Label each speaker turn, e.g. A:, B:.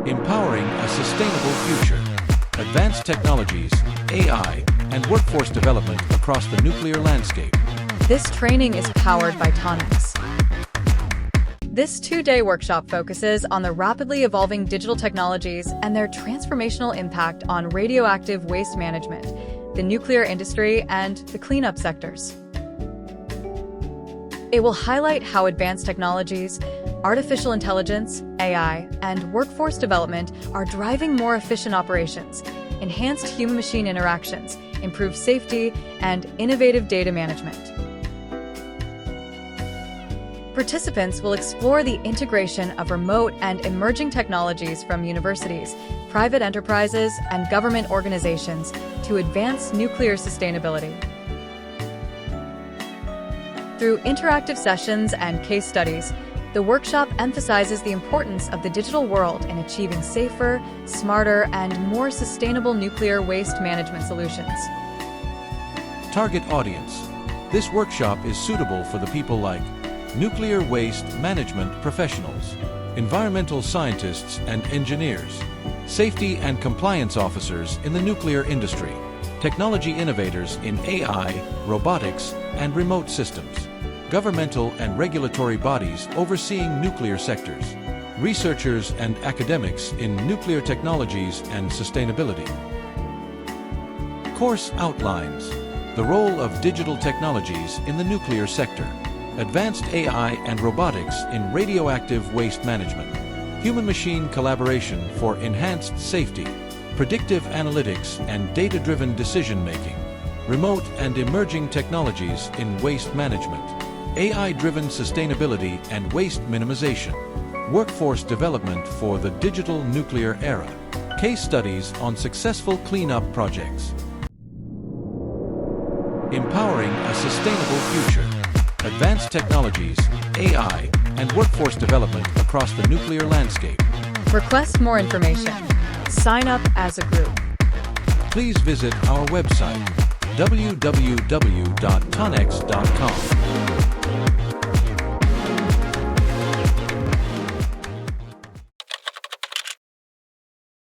A: Empowering a sustainable future. Advanced technologies, AI, and workforce development across the nuclear landscape.
B: This training is powered by Tonex. This two-day workshop focuses on the rapidly evolving digital technologies and their transformational impact on radioactive waste management, the nuclear industry, and the cleanup sectors. It will highlight how advanced technologies, artificial intelligence, AI, and workforce development are driving more efficient operations, enhanced human-machine interactions, improved safety, and innovative data management. Participants will explore the integration of remote and emerging technologies from universities, private enterprises, and government organizations to advance nuclear sustainability. Through interactive sessions and case studies, the workshop emphasizes the importance of the digital world in achieving safer, smarter, and more sustainable nuclear waste management solutions.
A: Target audience. This workshop is suitable for the people like nuclear waste management professionals, environmental scientists and engineers, safety and compliance officers in the nuclear industry, technology innovators in AI, robotics, and remote systems, governmental and regulatory bodies overseeing nuclear sectors, researchers and academics in nuclear technologies and sustainability. Course outlines: the role of digital technologies in the nuclear sector, advanced AI and robotics in radioactive waste management, human-machine collaboration for enhanced safety, predictive analytics and data-driven decision-making, remote and emerging technologies in waste management, AI-driven sustainability and waste minimization, workforce development for the digital nuclear era, case studies on successful cleanup projects. Empowering a sustainable future. Advanced technologies, AI, and workforce development across the nuclear landscape.
B: Request more information. Sign up as a group.
A: Please visit our website, www.tonex.com.